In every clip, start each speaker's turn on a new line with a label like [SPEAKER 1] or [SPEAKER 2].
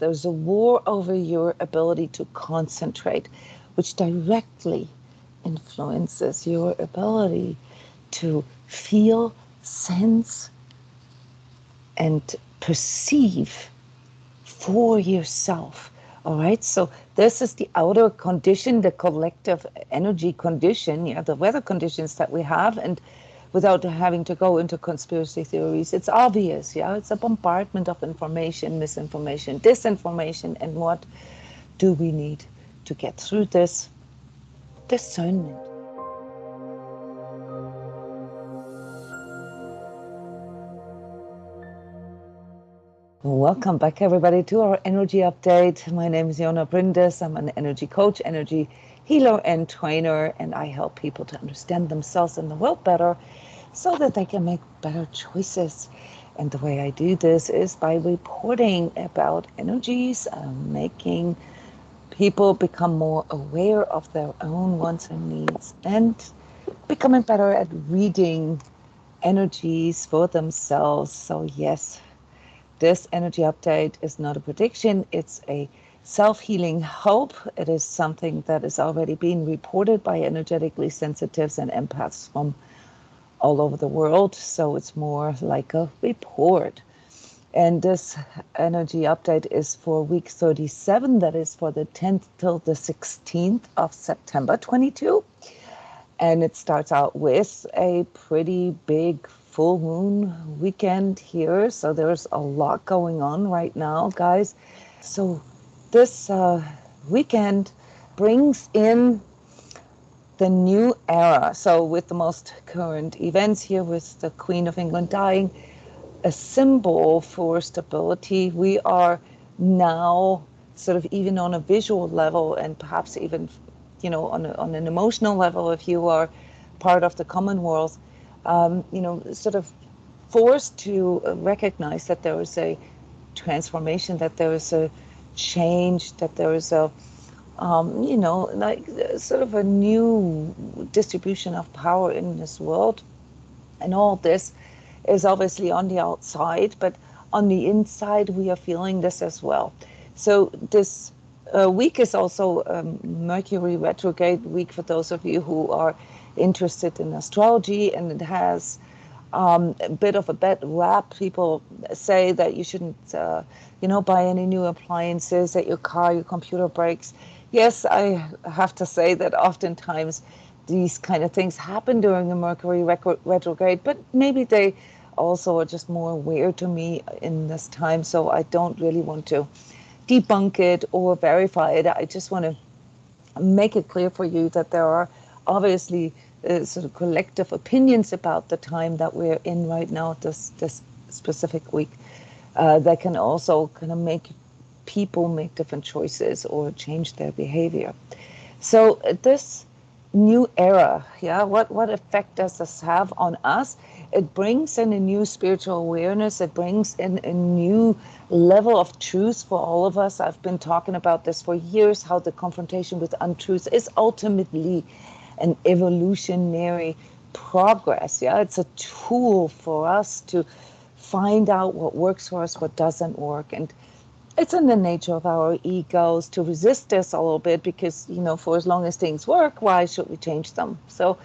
[SPEAKER 1] There's a war over your ability to concentrate, which directly influences your ability to feel, sense, and perceive for yourself. All right, so this is the outer condition, the collective energy condition, the weather conditions that we have. And without having to go into conspiracy theories, it's obvious. It's a bombardment of information, misinformation, disinformation. And what do we need to get through this? Discernment. Welcome back, everybody, to our energy update. My name is Jona Bryndis. I'm an energy coach, energy healer, and trainer, and I help people to understand themselves and the world better so that they can make better choices. And the way I do this is by reporting about energies, making people become more aware of their own wants and needs, and becoming better at reading energies for themselves. So yes, this energy update is not a prediction, it's a self-healing hope. It is something that is already being reported by energetically sensitives and empaths from all over the world, so it's more like a report. And this energy update is for week 37, that is for the 10th till the 16th of September 22. And it starts out with a pretty big full moon weekend here. So there's a lot going on right now, guys. So this weekend brings in the new era. So with the most current events here, with the Queen of England dying, a symbol for stability. We are now sort of even on a visual level, and perhaps even on an emotional level, if you are part of the Commonwealth, sort of forced to recognize that there is a transformation, that there is a change, that there is a, like sort of a new distribution of power in this world. And all this is obviously on the outside, but on the inside, we are feeling this as well. So this week is also Mercury retrograde week for those of you who are interested in astrology, and it has a bit of a bad rap. People say that you shouldn't, buy any new appliances, that your car, your computer breaks. Yes, I have to say that oftentimes these kind of things happen during a Mercury retrograde, but maybe they also are just more aware to me in this time, so I don't really want to debunk it or verify it. I just want to make it clear for you that there are obviously sort of collective opinions about the time that we're in right now, this specific week, that can also kind of make people make different choices or change their behavior. So this new era, what effect does this have on us? It brings in a new spiritual awareness. It brings in a new level of truth for all of us. I've been talking about this for years, how the confrontation with untruth is ultimately an evolutionary progress. It's a tool for us to find out what works for us, what doesn't work. And it's in the nature of our egos to resist this a little bit because, for as long as things work, why should we change them? So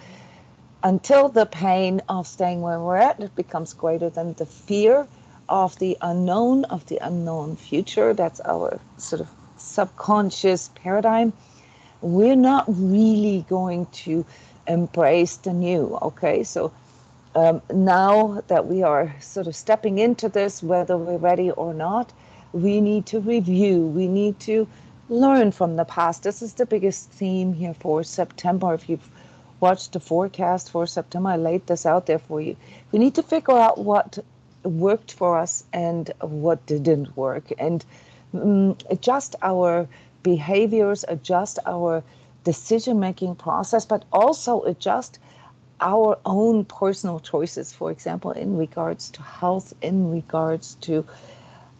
[SPEAKER 1] until the pain of staying where we're at, it becomes greater than the fear of the unknown future. That's our sort of subconscious paradigm. We're not really going to embrace the new, okay? So now that we are sort of stepping into this, whether we're ready or not, we need to review, we need to learn from the past. This is the biggest theme here for September. If you've watched the forecast for September, I laid this out there for you. We need to figure out what worked for us and what didn't work, and adjust our behaviors, adjust our decision-making process, but also adjust our own personal choices, for example, in regards to health, in regards to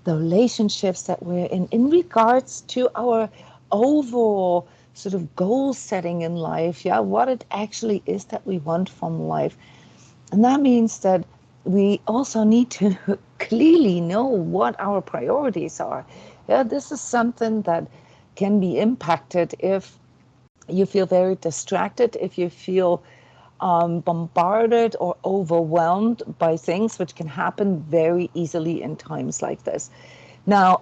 [SPEAKER 1] the relationships that we're in regards to our overall sort of goal setting in life, what it actually is that we want from life. And that means that we also need to clearly know what our priorities are. Yeah, this is something that can be impacted if you feel very distracted, if you feel bombarded or overwhelmed by things, which can happen very easily in times like this. Now,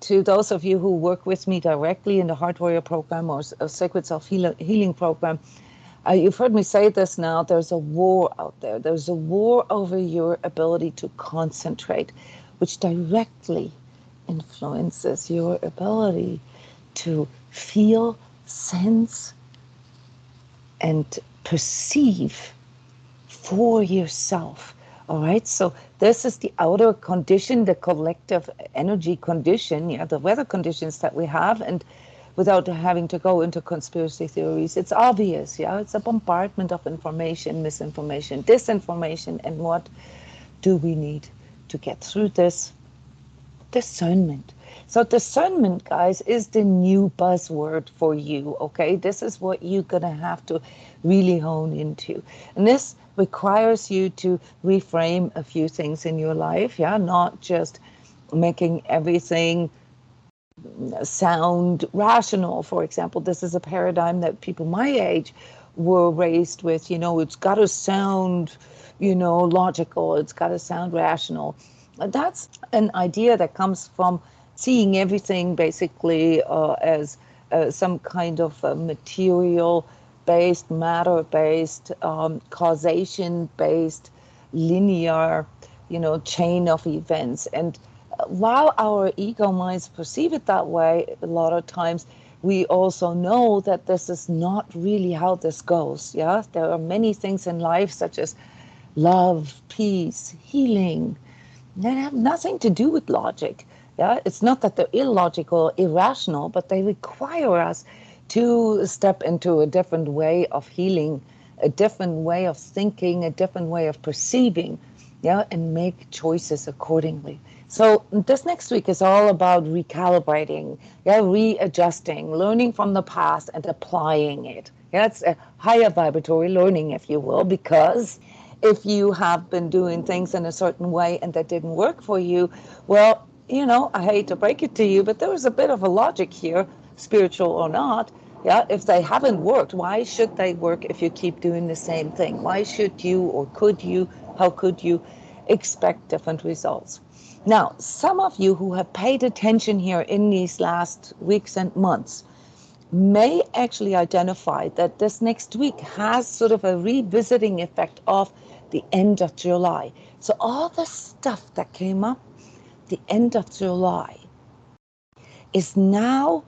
[SPEAKER 1] to those of you who work with me directly in the Heart Warrior program or Sacred Self Healing program, you've heard me say this now, there's a war out there. There's a war over your ability to concentrate, which directly influences your ability to feel, sense, and perceive for yourself. All right, so this is the outer condition, the collective energy condition, yeah, the weather conditions that we have. And without having to go into conspiracy theories, it's obvious, yeah, it's a bombardment of information, misinformation, disinformation. And what do we need to get through this? Discernment. So discernment, guys, is the new buzzword for you, okay? This is what you're going to have to really hone into. And this requires you to reframe a few things in your life, yeah? Not just making everything sound rational. For example, this is a paradigm that people my age were raised with, it's got to sound, logical, it's got to sound rational. That's an idea that comes from seeing everything basically as some kind of material-based, matter-based, causation-based, linear, chain of events. And while our ego minds perceive it that way, a lot of times we also know that this is not really how this goes. Yeah, there are many things in life, such as love, peace, healing, that have nothing to do with logic. Yeah, it's not that they're illogical, irrational, but they require us to step into a different way of healing, a different way of thinking, a different way of perceiving, yeah, and make choices accordingly. So this next week is all about recalibrating, yeah, readjusting, learning from the past and applying it. Yeah, it's a higher vibratory learning, if you will, because if you have been doing things in a certain way and that didn't work for you, well, I hate to break it to you, but there is a bit of a logic here, spiritual or not. Yeah, if they haven't worked, why should they work if you keep doing the same thing? Why should you, or could you, how could you expect different results? Now, some of you who have paid attention here in these last weeks and months may actually identify that this next week has sort of a revisiting effect of the end of July. So all the stuff that came up the end of July is now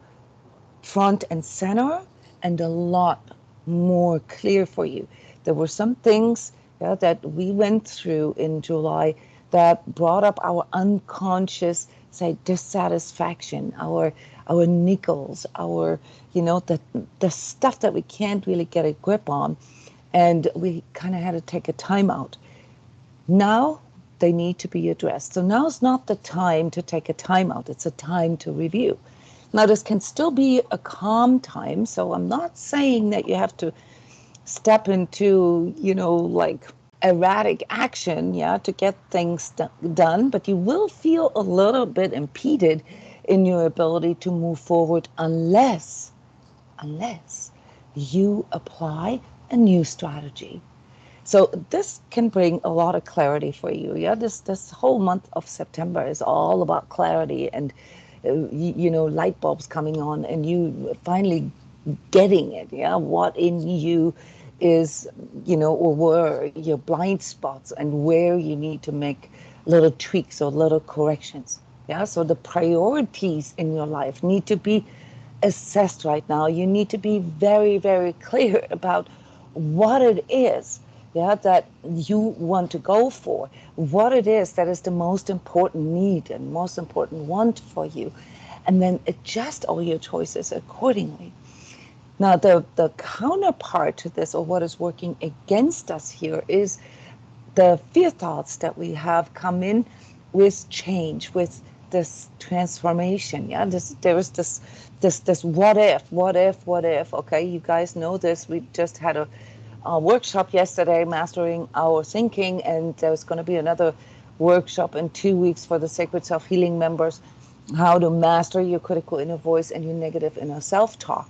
[SPEAKER 1] front and center and a lot more clear for you. There were some things that we went through in July that brought up our unconscious, say, dissatisfaction, our niggles, our, the stuff that we can't really get a grip on. And we kind of had to take a time out. Now they need to be addressed. So now's not the time to take a time out. It's a time to review. Now, this can still be a calm time. So I'm not saying that you have to step into, like erratic action, yeah, to get things done. But you will feel a little bit impeded in your ability to move forward unless you apply a new strategy. So this can bring a lot of clarity for you. Yeah, this whole month of September is all about clarity and, light bulbs coming on and you finally getting it. Yeah, what in you is, or were your blind spots and where you need to make little tweaks or little corrections. Yeah, so the priorities in your life need to be assessed right now. You need to be very, very clear about what it is, yeah, that you want to go for, what it is that is the most important need and most important want for you, and then adjust all your choices accordingly. Now, the counterpart to this, or what is working against us here, is the fear thoughts that we have come in with change, with this transformation. Yeah, there is this what if. Okay, you guys know this. We just had a workshop yesterday, mastering our thinking, and there's going to be another workshop in 2 weeks for the Sacred Self Healing members how to master your critical inner voice and your negative inner self-talk,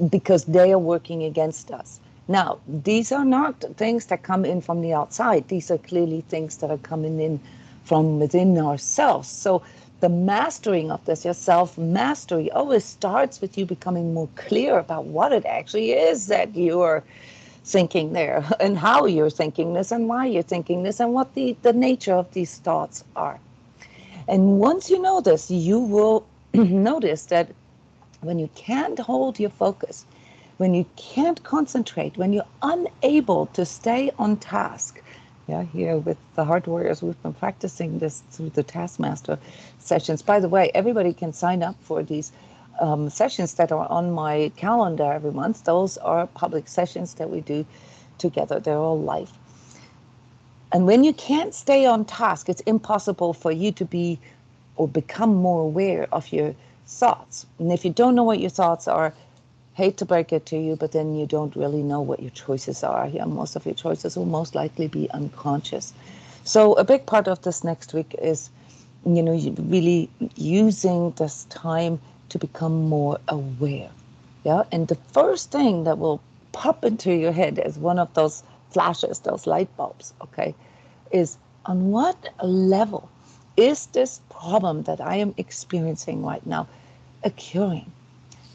[SPEAKER 1] because they are working against us. Now, these are not things that come in from the outside. These are clearly things that are coming in from within ourselves. So the mastering of this, your self-mastery, always starts with you becoming more clear about what it actually is that you're thinking there, and how you're thinking this, and why you're thinking this, and what the nature of these thoughts are. And once you know this, you will notice that when you can't hold your focus, when you can't concentrate, when you're unable to stay on task, yeah, here with the Heart Warriors, we've been practicing this through the Taskmaster sessions. By the way, everybody can sign up for these sessions that are on my calendar every month. Those are public sessions that we do together. They're all live. And when you can't stay on task, it's impossible for you to be or become more aware of your thoughts. And if you don't know what your thoughts are, hate to break it to you, but then you don't really know what your choices are. Yeah, most of your choices will most likely be unconscious. So a big part of this next week is, really using this time to become more aware. Yeah, and the first thing that will pop into your head as one of those flashes, those light bulbs, okay, is on what level is this problem that I am experiencing right now occurring?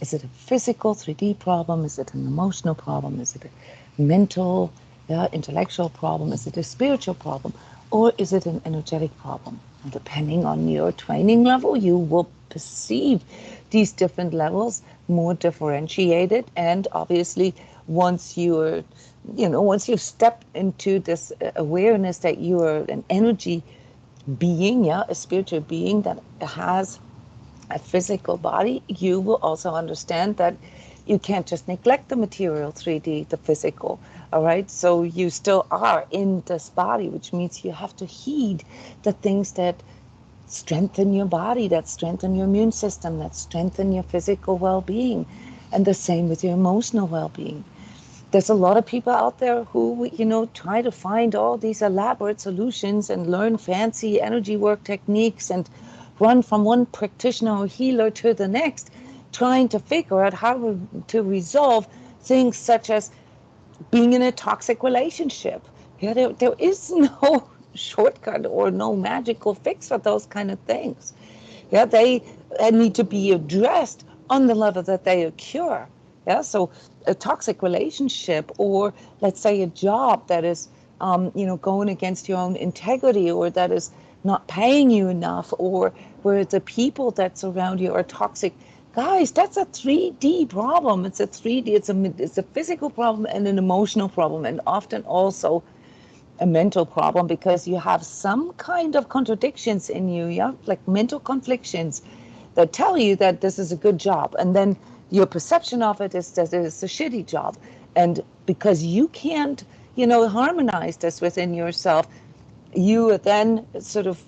[SPEAKER 1] Is it a physical 3D problem? Is it an emotional problem? Is it a mental, intellectual problem? Is it a spiritual problem? Or is it an energetic problem? And depending on your training level, you will perceive these different levels more differentiated. And obviously, once you step into this awareness that you are an energy being, a spiritual being that has a physical body, you will also understand that you can't just neglect the material 3D, the physical, all right? So you still are in this body, which means you have to heed the things that strengthen your body, that strengthen your immune system, that strengthen your physical well-being, and the same with your emotional well-being. There's a lot of people out there who, try to find all these elaborate solutions and learn fancy energy work techniques and run from one practitioner or healer to the next, trying to figure out how to resolve things such as being in a toxic relationship. Yeah, there is no shortcut or no magical fix for those kind of things. Yeah, they need to be addressed on the level that they occur. Yeah, so a toxic relationship, or let's say a job that is, going against your own integrity, or that is not paying you enough, or where the people that surround you are toxic. Guys, that's a 3D problem. It's a 3D. It's a physical problem and an emotional problem, and often also a mental problem, because you have some kind of contradictions in you, yeah, like mental conflictions that tell you that this is a good job, and then your perception of it is that it's a shitty job. And because you can't, harmonize this within yourself, you are then sort of,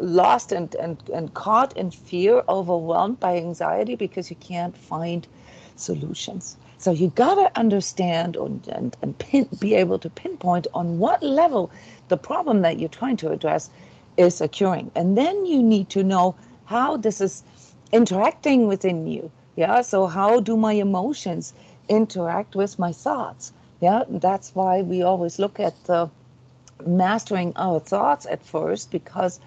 [SPEAKER 1] lost and caught in fear, overwhelmed by anxiety, because you can't find solutions. So you gotta understand and be able to pinpoint on what level the problem that you're trying to address is occurring. And then you need to know how this is interacting within you. Yeah, so how do my emotions interact with my thoughts? Yeah, that's why we always look at the mastering our thoughts at first, because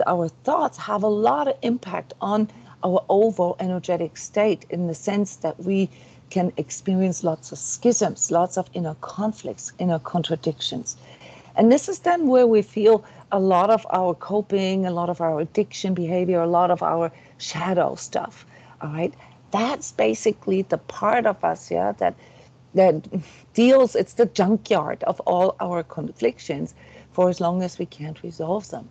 [SPEAKER 1] our thoughts have a lot of impact on our overall energetic state, in the sense that we can experience lots of schisms, lots of inner conflicts, inner contradictions. And this is then where we feel a lot of our coping, a lot of our addiction behavior, a lot of our shadow stuff. All right, that's basically the part of us, yeah, that deals, it's the junkyard of all our conflictions, for as long as we can't resolve them.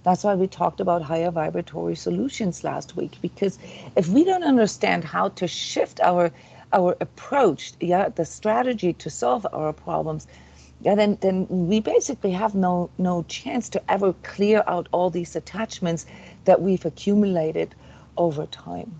[SPEAKER 1] That's why we talked about higher vibratory solutions last week, because if we don't understand how to shift our approach, yeah, the strategy to solve our problems, yeah, then we basically have no chance to ever clear out all these attachments that we've accumulated over time.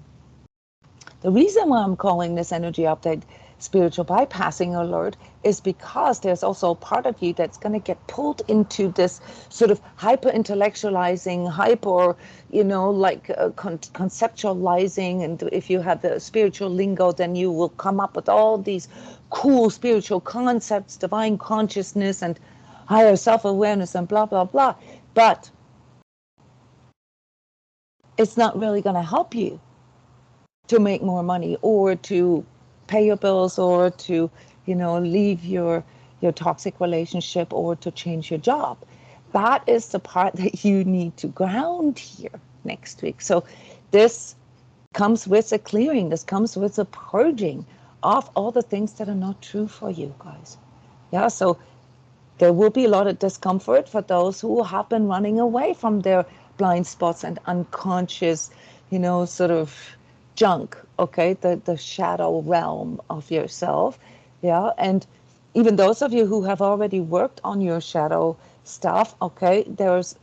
[SPEAKER 1] The reason why I'm calling this energy update spiritual bypassing alert is because there's also a part of you that's going to get pulled into this sort of hyper intellectualizing, hyper, like conceptualizing. And if you have the spiritual lingo, then you will come up with all these cool spiritual concepts, divine consciousness and higher self-awareness and blah, blah, blah. But it's not really going to help you to make more money or to pay your bills or to, leave your toxic relationship or to change your job. That is the part that you need to ground here next week. So this comes with a clearing. This comes with a purging of all the things that are not true for you guys. Yeah, so there will be a lot of discomfort for those who have been running away from their blind spots and unconscious, sort of junk, okay, the shadow realm of yourself. Yeah, and even those of you who have already worked on your shadow stuff, okay, there's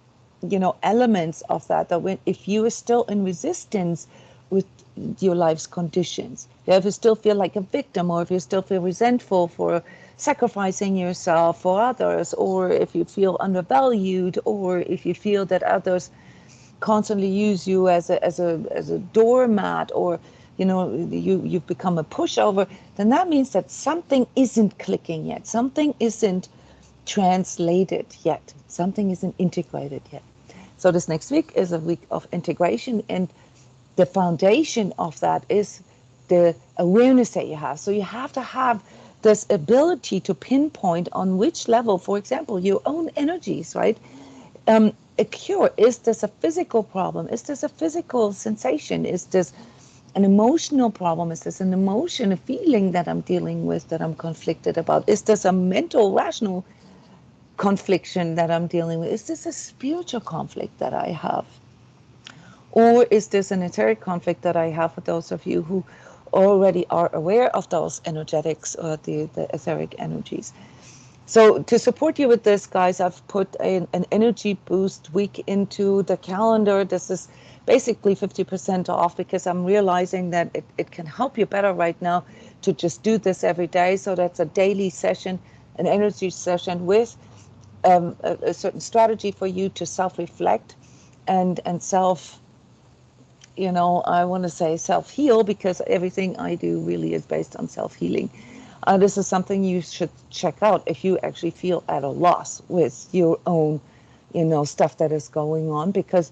[SPEAKER 1] elements of that when if you are still in resistance with your life's conditions, yeah, if you still feel like a victim, or if you still feel resentful for sacrificing yourself for others, or if you feel undervalued, or if you feel that others constantly use you as a doormat, or you've become a pushover, then that means that something isn't clicking yet, something isn't translated yet, something isn't integrated yet. So this next week is a week of integration, and the foundation of that is the awareness that you have. So you have to have this ability to pinpoint on which level, for example, your own energies, right? A cure, is this a physical problem? Is this a physical sensation? Is this an emotional problem? Is this an emotion, a feeling that I'm dealing with, that I'm conflicted about? Is this a mental, rational confliction that I'm dealing with? Is this a spiritual conflict that I have? Or is this an etheric conflict that I have? For those of you who already are aware of those energetics or the etheric energies. So to support you with this, guys, I've put an energy boost week into the calendar. This is basically 50% off because I'm realizing that it can help you better right now to just do this every day. So that's a daily session, an energy session with a certain strategy for you to self-reflect and self, I want to say self-heal, because everything I do really is based on self-healing. This is something you should check out if you actually feel at a loss with your own, stuff that is going on, because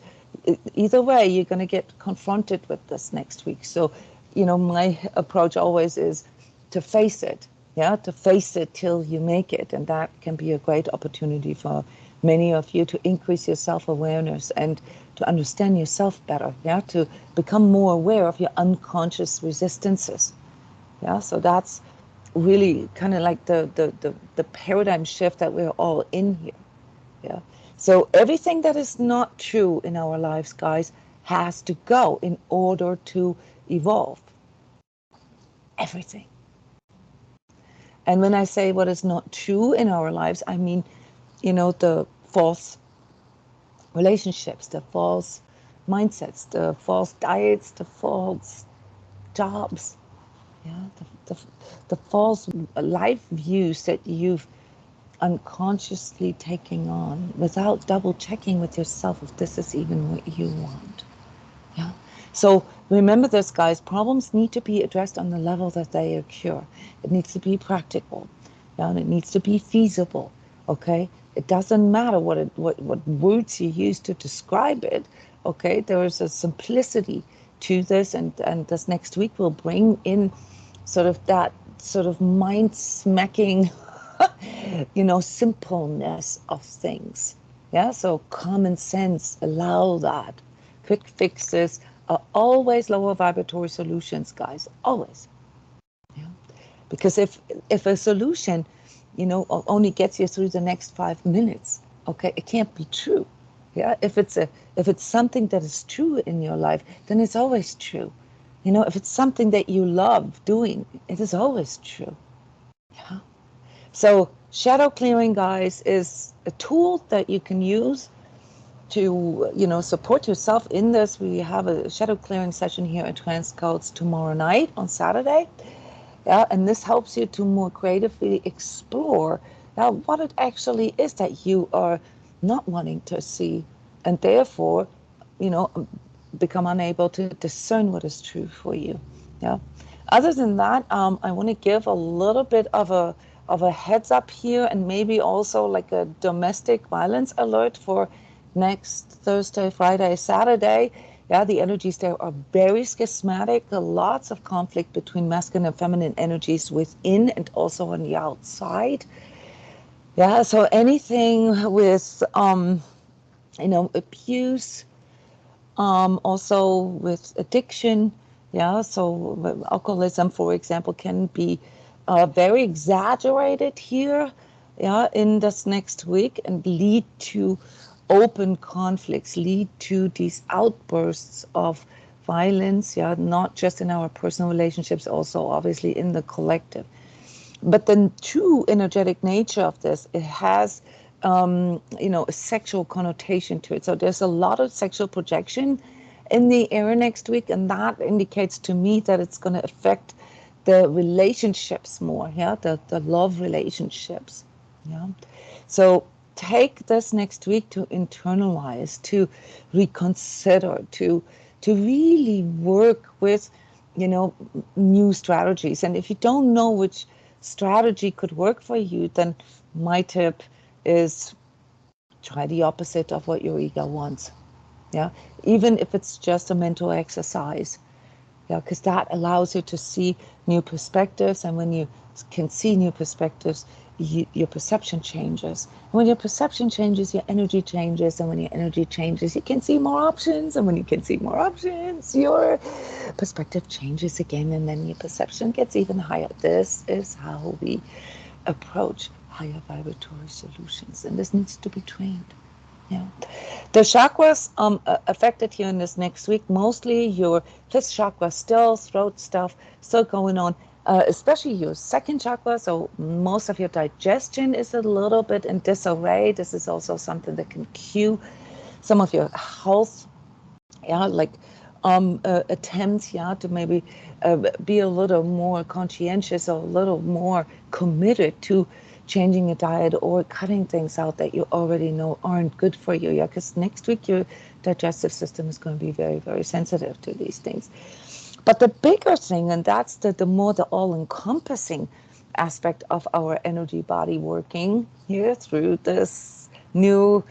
[SPEAKER 1] either way, you're going to get confronted with this next week. So, my approach always is to face it, to face it till you make it. And that can be a great opportunity for many of you to increase your self-awareness and to understand yourself better, to become more aware of your unconscious resistances. So that's really kind of like the paradigm shift that we're all in here. So everything that is not true in our lives, guys, has to go in order to evolve. Everything. And when I say what is not true in our lives, I mean, the false relationships, the false mindsets, the false diets, the false jobs, the false life views that you've unconsciously taking on without double checking with yourself if this is even what you want. So remember this, guys, problems need to be addressed on the level that they occur. It needs to be practical, and it needs to be feasible. Okay, it doesn't matter what words you use to describe it. Okay, there is a simplicity to this, and this next week will bring in sort of that sort of mind smacking simpleness of things. So common sense, allow that. Quick fixes are always lower vibratory solutions, guys, always. Because if a solution, only gets you through the next 5 minutes, okay, it can't be true. If it's something that is true in your life, then it's always true. If it's something that you love doing, it is always true. So shadow clearing, guys, is a tool that you can use to, support yourself in this. We have a shadow clearing session here at transCODES tomorrow night on Saturday. Yeah, and this helps you to more creatively explore what it actually is that you are not wanting to see, and therefore, you know, become unable to discern what is true for you. Yeah. Other than that, I want to give a little bit of a heads up here, and maybe also like a domestic violence alert for next Thursday, Friday, Saturday. Yeah, the energies there are very schismatic. Lots of conflict between masculine and feminine energies within and also on the outside. Yeah, so anything with abuse, also with addiction. Yeah, so alcoholism, for example, can be very exaggerated here, yeah, in this next week and lead to open conflicts, lead to these outbursts of violence, yeah, not just in our personal relationships, also obviously in the collective. But the true energetic nature of this, it has, a sexual connotation to it. So there's a lot of sexual projection in the air next week, and that indicates to me that it's going to affect the relationships more, yeah, the love relationships, yeah. So take this next week to internalize, to reconsider, to really work with, new strategies. And if you don't know which strategy could work for you, then my tip is try the opposite of what your ego wants. Yeah, even if it's just a mental exercise. Yeah, because that allows you to see new perspectives, and when you can see new perspectives, your perception changes. And when your perception changes, your energy changes, and when your energy changes, you can see more options, and when you can see more options, your perspective changes again, and then your perception gets even higher. This is how we approach higher vibratory solutions, and this needs to be trained. Yeah. The chakras affected here in this next week, mostly your fifth chakra, still throat stuff, still going on, especially your second chakra. So most of your digestion is a little bit in disarray. This is also something that can cue some of your health, yeah, like attempts, yeah, to maybe be a little more conscientious or a little more committed to changing your diet or cutting things out that you already know aren't good for you. Yeah, because next week your digestive system is going to be very, very sensitive to these things. But the bigger thing, and that's the more the all-encompassing aspect of our energy body working here through this new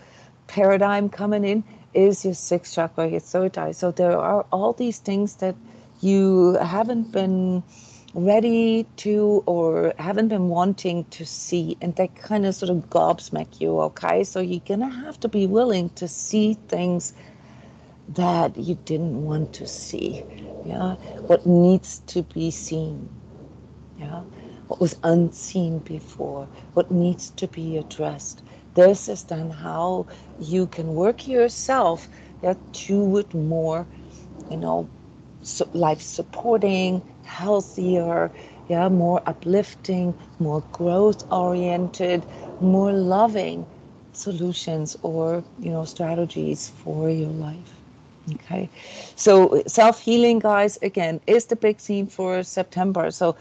[SPEAKER 1] paradigm coming in, is your sixth chakra, your third eye. So there are all these things that you haven't been ready to or haven't been wanting to see, and that kind of sort of gobsmack you, okay? So you're gonna have to be willing to see things that you didn't want to see, yeah? What needs to be seen, yeah? What was unseen before, what needs to be addressed. This is then how you can work yourself, yeah, toward more, life supporting, healthier, yeah, more uplifting, more growth oriented, more loving solutions or strategies for your life. Okay, so self-healing, guys, again, is the big theme for September. So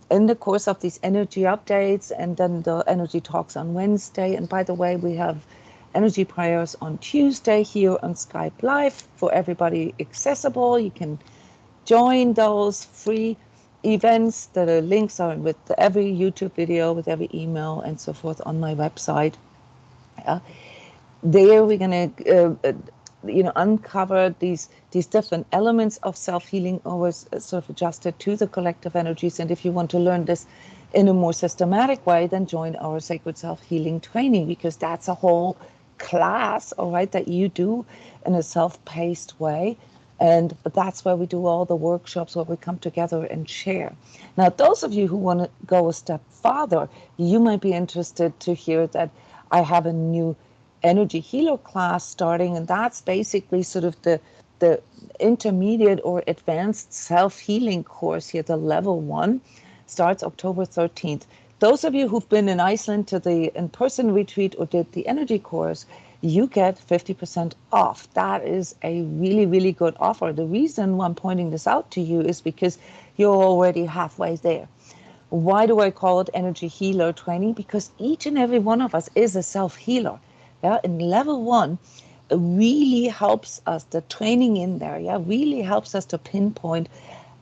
[SPEAKER 1] in the course of these energy updates and then the energy talks on Wednesday, and by the way, we have energy prayers on Tuesday here on Skype Live for everybody accessible. You can join those free events. The links are with every YouTube video, with every email and so forth on my website. Yeah. There we're going to uncover these different elements of self-healing, always sort of adjusted to the collective energies. And if you want to learn this in a more systematic way, then join our sacred self-healing training, because that's a whole class, all right, that you do in a self-paced way. And that's where we do all the workshops where we come together and share. Now, those of you who want to go a step farther, you might be interested to hear that I have a new energy healer class starting, and that's basically sort of the intermediate or advanced self-healing course here. The level 1 starts October 13th. Those of you who've been in Iceland to the in-person retreat or did the energy course, you get 50% off. That is a really, really good offer. The reason why I'm pointing this out to you is because you're already halfway there. Why do I call it energy healer training? Because each and every one of us is a self-healer. Yeah, in level 1, it really helps us, the training in there, really helps us to pinpoint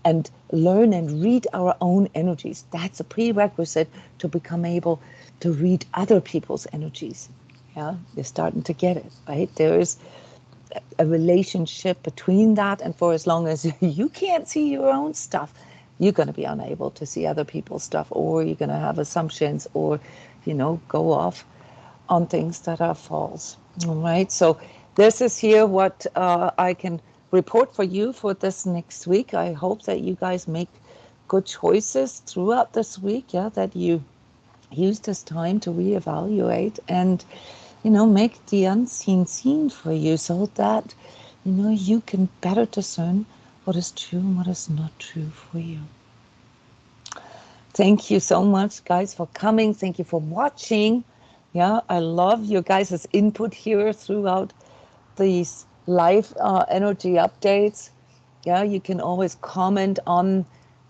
[SPEAKER 1] and learn and read our own energies. That's a prerequisite to become able to read other people's energies. Yeah, you're starting to get it, right? There is a relationship between that, and for as long as you can't see your own stuff, you're going to be unable to see other people's stuff, or you're going to have assumptions, or go off on things that are false. All right, so this is here what I can report for you for this next week. I hope that you guys make good choices throughout this week, that you use this time to reevaluate and make the unseen seen for you, so that you can better discern what is true and what is not true for you. Thank you so much, guys, for coming. Thank you for watching. I love your guys' input here throughout these live energy updates. You can always comment on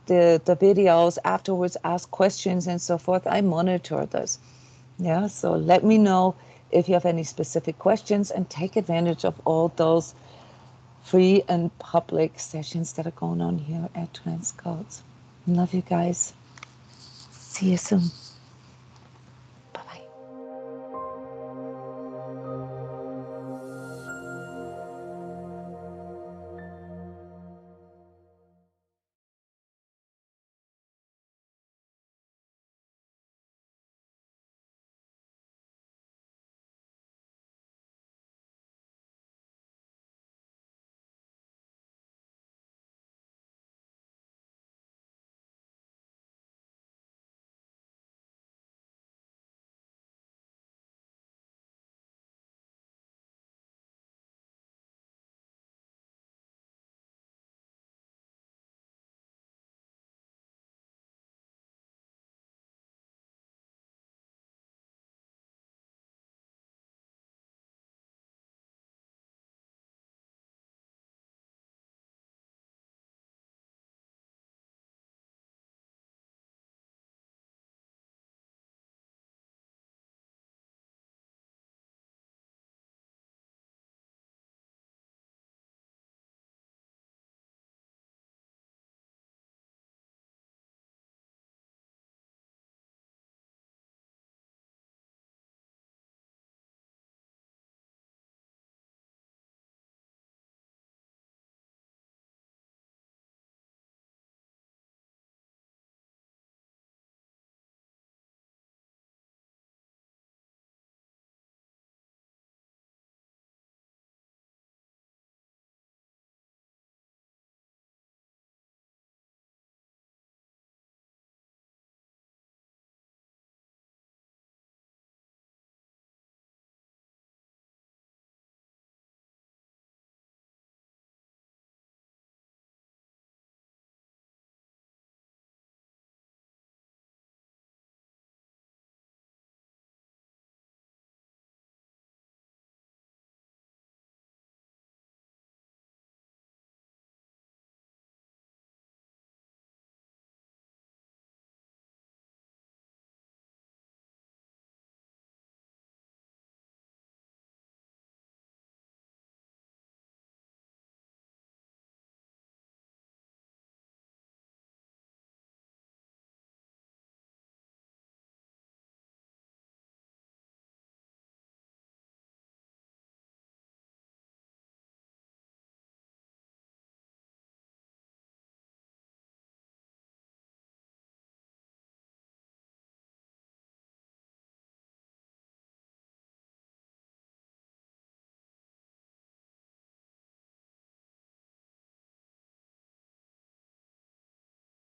[SPEAKER 1] the videos afterwards, ask questions and so forth. I monitor this. So let me know if you have any specific questions, and take advantage of all those free and public sessions that are going on here at transCODES. Love you guys. See you soon.